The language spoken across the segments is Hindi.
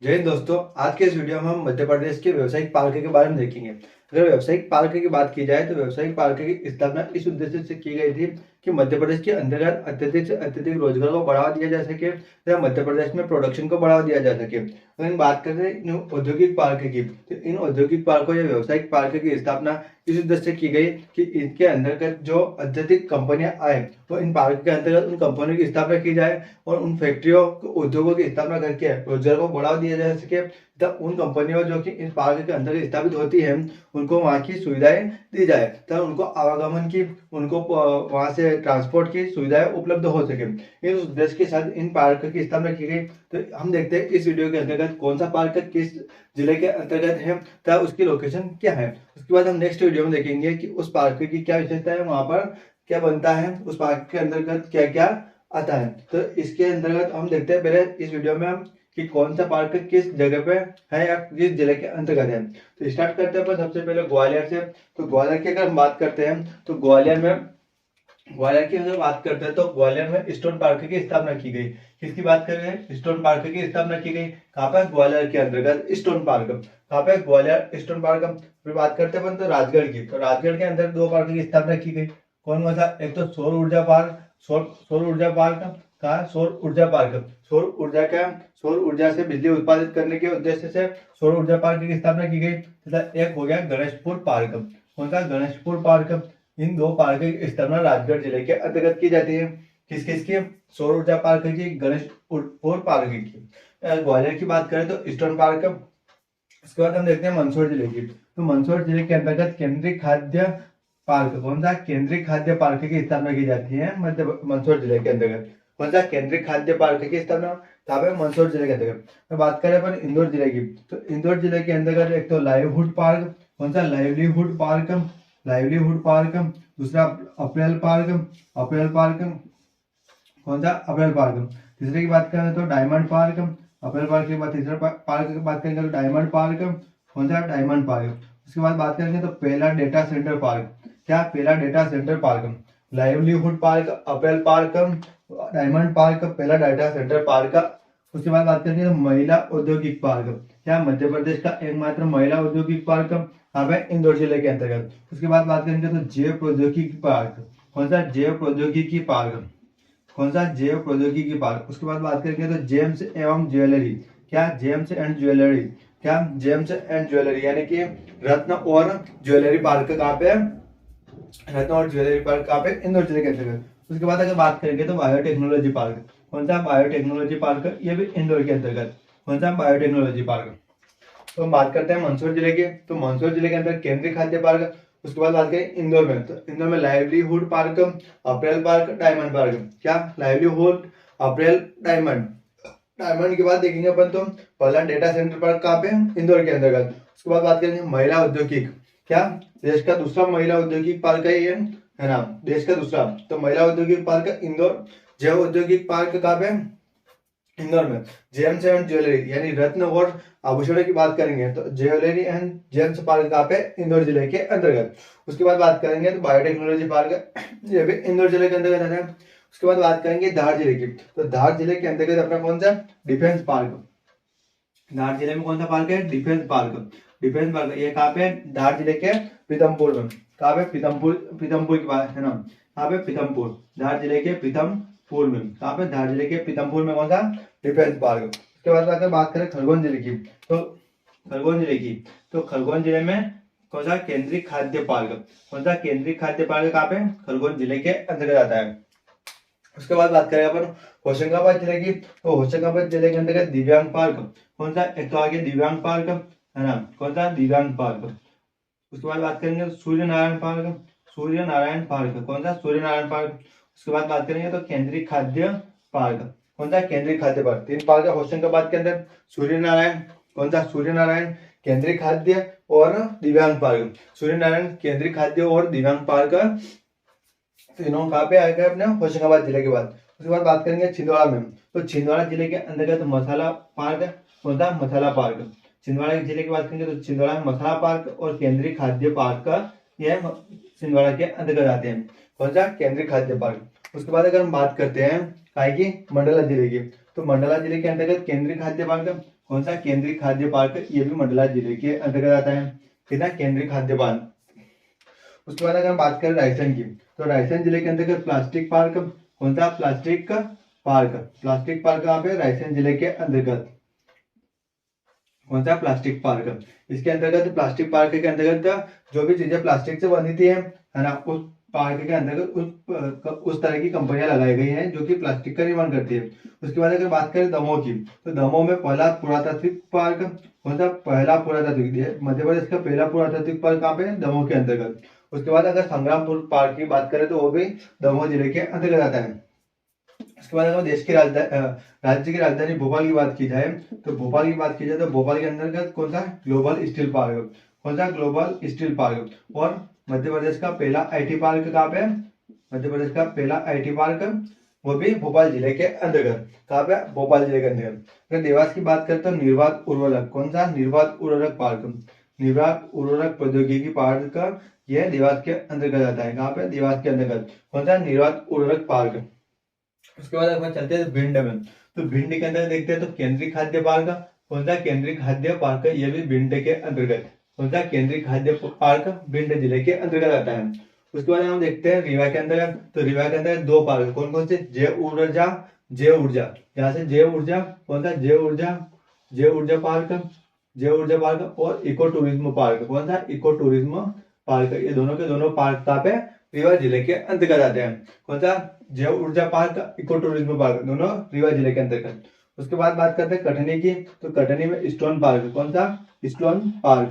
जय हिंद दोस्तों। आज के इस वीडियो में हम मध्य प्रदेश के व्यावसायिक पार्क के बारे में देखेंगे। अगर व्यावसायिक पार्क की बात की जाए तो व्यावसायिक पार्क की स्थापना इस उद्देश्य से की गई थी कि मध्य प्रदेश के अंतर्गत अत्यधिक से अत्यधिक रोजगार को बढ़ावा दिया जा सके तथा मध्य प्रदेश में प्रोडक्शन को बढ़ावा दिया जा सके। अगर बात करें इन औद्योगिक पार्क की, तो इन औद्योगिक पार्कों या व्यावसायिक पार्क की स्थापना इस उद्देश्य से की गई कि इनके अंतर्गत जो अत्यधिक कंपनियां आए तो इन पार्क के अंतर्गत उन कंपनियों की स्थापना की जाए और उन फैक्ट्रियों उद्योगों की स्थापना करके रोजगार को बढ़ावा दिया जा सके तथा उन कंपनियों जो कि इस पार्क के अंतर्गत स्थापित होती है उनको वहाँ की सुविधाएं दी जाए तथा उनको आवागमन की, उनको वहाँ से ट्रांसपोर्ट की सुविधाएं उपलब्ध हो सके। इस उद्देश्य के साथ इन पार्क की स्थापना की गई। तो हम देखते हैं इस वीडियो के अंतर्गत कौन सा पार्क किस जिले के अंतर्गत है तथा उसकी लोकेशन क्या है। उसके बाद हम नेक्स्ट वीडियो में देखेंगे कि उस पार्क की क्या विशेषता है, वहाँ पर क्या बनता है, उस पार्क के अंतर्गत क्या क्या आता है। तो इसके अंतर्गत हम देखते हैं पहले इस वीडियो में हम कि कौन सा पार्क किस जगह पे है या किस जिले के अंतर्गत है। तो स्टार्ट करते हैं अपन सबसे पहले ग्वालियर से। तो ग्वालियर की अगर हम बात करते हैं तो ग्वालियर की अगर बात करते हैं तो ग्वालियर में स्टोन पार्क की स्थापना की गई। किसकी बात कर रहे हैं? स्टोन पार्क की स्थापना की गई। कहाँ पे? ग्वालियर के अंतर्गत स्टोन पार्क। कहाँ पे? Gwalior stone park. फिर बात करते हैं अपन तो राजगढ़ की। तो राजगढ़ के अंदर दो पार्क की स्थापना की गई। कौन कौन सा? एक तो सौर ऊर्जा पार्क, सौर ऊर्जा पार्क। कहा? सौर ऊर्जा पार्क। सौर ऊर्जा से बिजली उत्पादित करने के उद्देश्य से सौर ऊर्जा पार्क की स्थापना की गई। तथा एक हो गया गणेशपुर पार्क। कौन सा? गणेशपुर पार्क। इन दो पार्क की स्थापना राजगढ़ जिले के अंतर्गत की जाती है। किस किस की? सौर ऊर्जा पार्क की, गणेशपुर पार्क की। ग्वालियर की बात करें तो ईस्टर्न पार्क। उसके बाद हम देखते हैं मंदसौर जिले की। तो मंदसौर जिले के अंतर्गत केंद्रीय खाद्य पार्क। कौन सा? केंद्रीय खाद्य पार्क की स्थापना की जाती है मंदसौर जिले के अंतर्गत। कौन सा? केंद्रीय खाद्य पार्क की स्थापना कहाँ पे? मंदसौर जिले के अंतर्गत। तो बात करें अपन इंदौर जिले की। तो इंदौर जिले के अंतर्गत एक तो लाइवहुड पार्क। कौन सा? Livelihood park. Livelihood park. दूसरा अप्रैल पार्क। April park. कौन सा? अप्रैल पार्क। तीसरे की बात करें तो डायमंड पार्क। अप्रैल पार्क के बाद तीसरा पार्क की बात करेंगे तो डायमंड पार्क। कौन सा? Diamond park. उसके बाद बात करेंगे तो पहला डेटा सेंटर पार्क। क्या? पहला data centre park. Livelihood park, April park, diamond park, पहला डेटा सेंटर पार्क। उसके बाद बात करेंगे तो महिला औद्योगिक पार्क। क्या? मध्य प्रदेश का एकमात्र महिला औद्योगिक पार्क कहाँ पे? इंदौर जिले के अंतर्गत। उसके बाद बात करेंगे तो जैव प्रौद्योगिकी पार्क। कौन सा? जैव प्रौद्योगिकी पार्क। कौन सा? जैव प्रौद्योगिकी पार्क। उसके बाद बात करेंगे तो जेम्स एवं ज्वेलरी। क्या? James and jewellery. क्या? जेम्स एंड ज्वेलरी यानी कि रत्न और ज्वेलरी पार्क कहाँ पे? रत्न और ज्वेलरी पार्क कहाँ पे? इंदौर जिले के अंतर्गत। उसके बाद अगर बात करेंगे तो बायोटेक्नोलॉजी पार्क। कौन सा? बायोटेक्नोलॉजी पार्क, ये भी इंदौर के अंतर्गत। कौन सा? Biotechnology park. तो हम बात करते हैं मंदसौर जिले की। तो मंदसौर जिले के अंदर केंद्रीय खाद्य पार्क। उसके बाद बात करें इंदौर में, तो इंदौर में livelihood park, April park, diamond park. क्या? लाइवलीहुड, अप्रैल, डायमंड। डायमंड के बाद देखेंगे अपन तो पहला डेटा सेंटर पार्क कहाँ पे? इंदौर के अंतर्गत। उसके बाद बात करेंगे महिला औद्योगिक। क्या? देश का दूसरा महिला औद्योगिक पार्क है ये, है ना, देश का दूसरा। तो महिला औद्योगिक पार्क इंदौर। जैव औद्योगिक पार्क कहाँ पे? इंदौर में। जेम्स एंड ज्वेलरी यानी रत्न और आभूषणों की बात करेंगे तो ज्वेलरी एंड जेम्स पार्क कहाँ पे? इंदौर जिले के अंतर्गत। उसके बाद बात करेंगे तो बायोटेक्नोलॉजी पार्क, ये भी इंदौर जिले के अंतर्गत आता है। उसके बाद बात करेंगे धार जिले की। तो धार जिले के अंतर्गत अपना कौन सा? Defence park. धार जिले में कौन सा पार्क है? Defence park. डिफेंस पार्क ये कहाँ पे? धार जिले के पीतमपुर में। कहाँ पे? पीतमपुर, पीतमपुर की बात है ना, कहाँ पे? पीतमपुर, धार जिले के पीतमपुर में। कहाँ पे? धार जिले के पीतमपुर में। कौन सा? Defence park. उसके बाद अगर बात करें खरगोन जिले की, तो खरगोन जिले की, तो खरगोन जिले में कौन सा? केंद्रीय खाद्य पार्क। कौन सा? केंद्रीय खाद्य पार्क कहाँ पे? खरगोन जिले के अंतर्गत आता है। उसके बाद बात करें अपन होशंगाबाद जिले की। तो होशंगाबाद जिले के अंतर्गत दिव्यांग पार्क। कौन सा? एक तो आगे दिव्यांग पार्क है ना, कौन सा? दिव्यांग पार्क। उसके बाद बात करेंगे तो सूर्य नारायण पार्क। सूर्य नारायण पार्क। कौन सा? सूर्य नारायण पार्क। उसके बाद बात करेंगे तो केंद्रीय खाद्य पार्क। कौन सा? केंद्रीय खाद्य पार्क। तीन पार्क है होशंगाबाद के अंदर। सूर्य नारायण, कौन सा? सूर्य नारायण, केंद्रीय खाद्य और दिव्यांग पार्क। सूर्य नारायण, केंद्रीय खाद्य और दिव्यांग पार्क तीनों कहाँ पे आएगा? अपने होशंगाबाद जिले के बाद। उसके बाद बात करेंगे छिंदवाड़ा में। तो छिंदवाड़ा जिले के अंतर्गत मसाला पार्क। कौन सा? मसाला पार्क। छिंदवाड़ा जिले की बात करेंगे तो छिंदवाड़ा में मसाला पार्क और केंद्रीय खाद्य पार्क का यह छिंदवाड़ा के अंतर्गत आते हैं। कौन सा? केंद्रीय खाद्य पार्क। उसके बाद अगर हम बात करते हैं काय की? मंडला जिले की। तो मंडला जिले के अंतर्गत केंद्रीय खाद्य पार्क, कौन सा केंद्रीय खाद्य पार्क, ये भी मंडला जिले के अंतर्गत आता है, कितना केंद्रीय खाद्य पार्क। उसके बाद अगर हम बात करें रायसेन की, तो रायसेन जिले के अंतर्गत प्लास्टिक पार्क, कौन सा प्लास्टिक पार्क, प्लास्टिक पार्क कहाँ पे, रायसेन जिले के अंतर्गत, कौन सा प्लास्टिक पार्क। इसके अंतर्गत प्लास्टिक पार्क के अंतर्गत जो भी चीजें प्लास्टिक से बनी थी है ना, उस पार्क के अंतर्गत उस तरह की कंपनियां लगाई गई हैं जो कि प्लास्टिक का निर्माण करती है। उसके बाद अगर बात करें दमोह की, तो दमोह में पहला पुरातात्विक पार्क, कौन सा पहला पुरातात्विक, मध्य प्रदेश का पहला पुरातात्विक पार्क कहाँ पे है, दमोह के अंतर्गत। उसके बाद अगर संग्रामपुर पार्क की बात करें तो वो भी दमोह जिले के अंतर्गत आता है। उसके बाद अगर देश की राज्य की राजधानी भोपाल की बात की जाए, तो भोपाल की बात की जाए तो भोपाल के अंतर्गत कौन सा ग्लोबल स्टील पार्क, कौन सा ग्लोबल स्टील पार्क। और मध्य प्रदेश का पहला आईटी पार्क कहाँ पे, मध्य प्रदेश का पहला आईटी पार्क वो भी भोपाल जिले के अंतर्गत, कहाँ पे, भोपाल जिले के अंतर्गत। अगर देवास की बात करें तो निर्वात उर्वरक, कौन सा निर्वात उर्वरक पार्क, निर्वात उर्वरक प्रौद्योगिकी पार्क का यह देवास के अंतर्गत आता है, कहाँ पे, देवास के अंतर्गत, कौन सा निर्वात उर्वरक पार्क। उसके बाद अपन चलते हैं भिंड में, तो भिंड के अंदर देखते हैं तो केंद्रीय खाद्य पार्क, कौन सा केंद्रीय खाद्य पार्क, ये भी भिंड के अंतर्गत, कौन सा केंद्रीय खाद्य पार्क भिंड जिले के अंतर्गत आता है। उसके बाद हम देखते हैं रीवा के अंदर, तो रीवा के अंदर दो पार्क, कौन कौन से, जैव ऊर्जा, जैव ऊर्जा, यहाँ से जैव ऊर्जा, कौन सा जैव ऊर्जा, जैव ऊर्जा पार्क, जैव ऊर्जा पार्क, और इको टूरिज्म पार्क, कौन सा इको टूरिज्म पार्क। ये दोनों के दोनों पार्क कहाँ पे, रीवा जिले के अंतर्गत आते हैं, कौन सा जैव ऊर्जा पार्क, इको टूरिज्म पार्क, दोनों रीवा जिले के अंतर्गत। उसके बाद बात करते हैं कटनी की, तो कटनी में स्टोन पार्क, कौन सा स्टोन पार्क,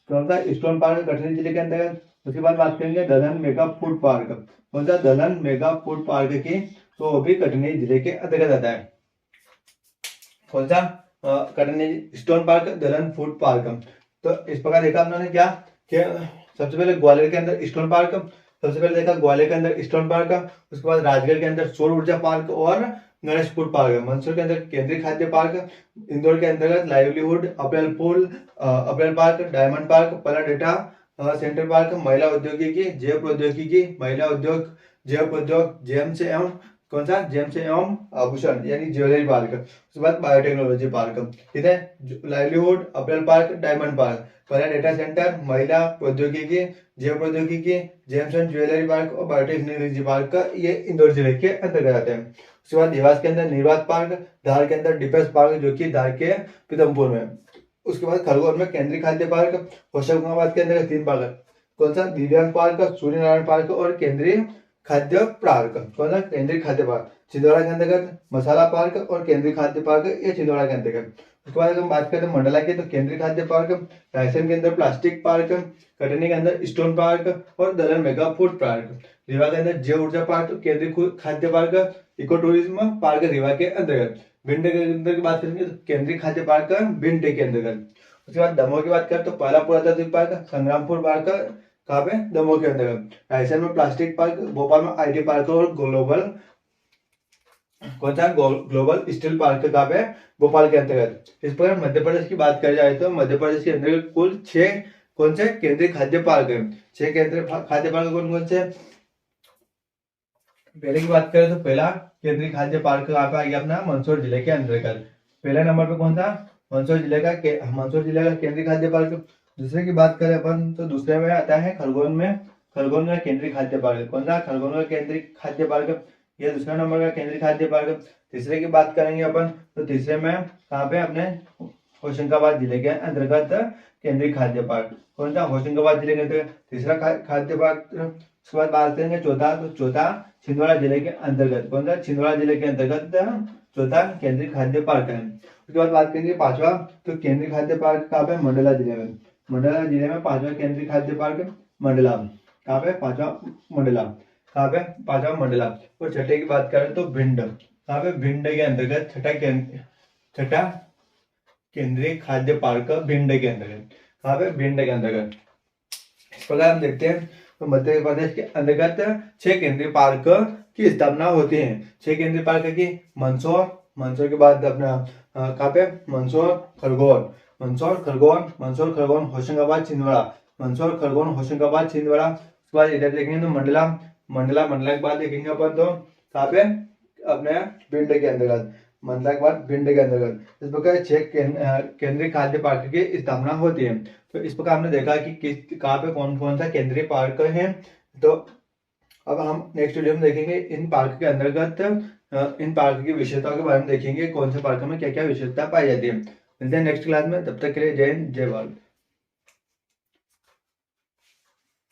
कौन सा स्टोन पार्क कटनी जिले के अंतर्गत। उसके बाद बात करेंगे दलहन मेगा फूड पार्क, कौन सा दलहन मेगा फूड पार्क की, तो वो भी कटनी जिले के अंतर्गत आता है, कौन सा कटनी स्टोन पार्क, दलहन फूड पार्क। तो इस प्रकार देखा हम लोगों ने क्या कि सबसे पहले ग्वालियर के अंदर स्टोन पार्क, सबसे पहले देखा ग्वालियर के अंदर स्टोन पार्क, उसके बाद राजगढ़ के अंदर सौर ऊर्जा पार्क और गणेशपुर पार्क, मंदसौर के अंदर केंद्रीय खाद्य पार्क, इंदौर के अंतर्गत लाइवलीहुड, अप्रैल पार्क, डायमंड पार्क, पला डेटा सेंटर पार्क, महिला औद्योगिकी, जैव प्रौद्योगिकी, महिला उद्योग, जैव उद्योग, जेम्स एवं, कौन सा जेम्स एवं आभूषण यानी ज्वेलरी पार्क। उसके बाद बायोटेक्नोलॉजी पार्क, ठीक है, लाइवलीहुड, अप्रैल पार्क, डायमंड पार्क, पहला डेटा सेंटर, महिला प्रौद्योगिकी, जैव प्रौद्योगिकी, जेम्स एंड ज्वेलरी पार्क और बायोटेक्नोलॉजी पार्क का ये इंदौर जिले के अंतर्गत आते हैं। उसके बाद देवास के अंदर निर्वात पार्क, धार के अंदर डिफेंस पार्क जो कि धार के पीतमपुर में। उसके बाद खरगोन में केंद्रीय खाद्य पार्क, होशंगाबाद के अंदर 3 पार्क, कौन सा दिव्यांग पार्क, सूर्यनारायण पार्क और केंद्रीय खाद्य पार्क, कौन सा केंद्रीय खाद्य पार्क। छिंदवाड़ा के अंतर्गत मसाला पार्क और केंद्रीय खाद्य पार्क ये छिंदवाड़ा के अंतर्गत। उसके बाद अगर हम बात करें मंडला की, तो केंद्रीय खाद्य पार्क, रायसेन के अंदर प्लास्टिक पार्क, कटनी के अंदर स्टोन पार्क और दलहन मेगा फूड पार्क, रीवा के अंदर जैव ऊर्जा पार्क, केंद्रीय खाद्य park, eco tourism park Rewa के अंतर्गत। भिंड के अंदर की बात करेंगे तो केंद्रीय खाद्य पार्क भिंड के अंतर्गत। उसके बाद दमोह की बात करें तो पहला पुरातात्विक पार्क संग्रामपुर पार्क कहाँ पे, दमोह के अंतर्गत। रायसेन में प्लास्टिक पार्क, भोपाल में आईटी पार्क और ग्लोबल, कौन सा ग्लोबल स्टील पार्क कहाँ पे, भोपाल के अंतर्गत। इस प्रकार मध्य प्रदेश की बात करी जाए तो मध्य प्रदेश के अंतर्गत कुल 6 कौन से केंद्रीय खाद्य पार्क है। 6 केंद्रीय खाद्य पार्क कौन कौन से, पहले की बात करें तो पहला केंद्रीय खाद्य पार्क कहाँ पे आ गया अपना, मंदसौर जिले के अंतर्गत। पहले नंबर पे कौन था, मंदसौर जिले का केंद्रीय खाद्य पार्क। दूसरे की बात करें अपन तो दूसरे में आता है खरगोन का केंद्रीय खाद्य पार्क, कौन सा, खरगोन का केंद्रीय खाद्य पार्क, ये दूसरा नंबर का केंद्रीय खाद्य पार्क। तीसरे की बात करेंगे अपन तो तीसरे में कहाँ पे, अपने होशंगाबाद जिले के अंतर्गत केंद्रीय खाद्य पार्क, कौन सा, होशंगाबाद जिले के अंतर्गत तीसरा खाद्य पार्क। उसके बाद बात करेंगे चौथा छिंदवाड़ा जिले के अंतर्गत, कौन सा, छिंदवाड़ा जिले के अंतर्गत चौथा केंद्रीय खाद्य पार्क है। उसके बाद बात करेंगे 5वां, तो केंद्रीय खाद्य पार्क कहाँ पे, मंडला जिले में। मंडला जिले में 5वां केंद्रीय खाद्य पार्क मंडला, कहाँ पे, 5वां मंडला, कहाँ पे, 5वां मंडला। और छठे की बात करें तो भिंड, कहाँ पे, भिंड के अंतर्गत छठा केंद्रीय खाद्य पार्क भिंड के अंतर्गत, कहाँ पे, भिंड के अंतर्गत। इस प्रकार हम देखते हैं तो मध्य प्रदेश के अंतर्गत 6 केंद्रीय पार्क की स्थापना होती है। 6 केंद्रीय पार्क की मंदसौर के बाद अपना कहाँ पे, मंदसौर खरगोन होशंगाबाद छिंदवाड़ा, मंदसौर खरगोन होशंगाबाद छिंदवाड़ा। उसके बाद इधर देखेंगे तो मंडला के बाद देखेंगे अपन तो कहाँ पे, अपने भिंड के अंतर्गत। मंदाकवार भिंड के अंतर्गत। इस प्रकार 6 केंद्रीय खाद्य पार्क की स्थापना होती है। तो इस प्रकार हमने देखा कि किस कहाँ पे कौन कौन सा केंद्रीय पार्क है। तो अब हम नेक्स्ट वीडियो में देखेंगे इन पार्क के अंतर्गत इन पार्क की विशेषताओं के बारे में देखेंगे, कौन से पार्क में क्या क्या विशेषता पाई जाती है। मिलते हैं नेक्स्ट क्लास में, तब तक के लिए जय हिंद जय भारत।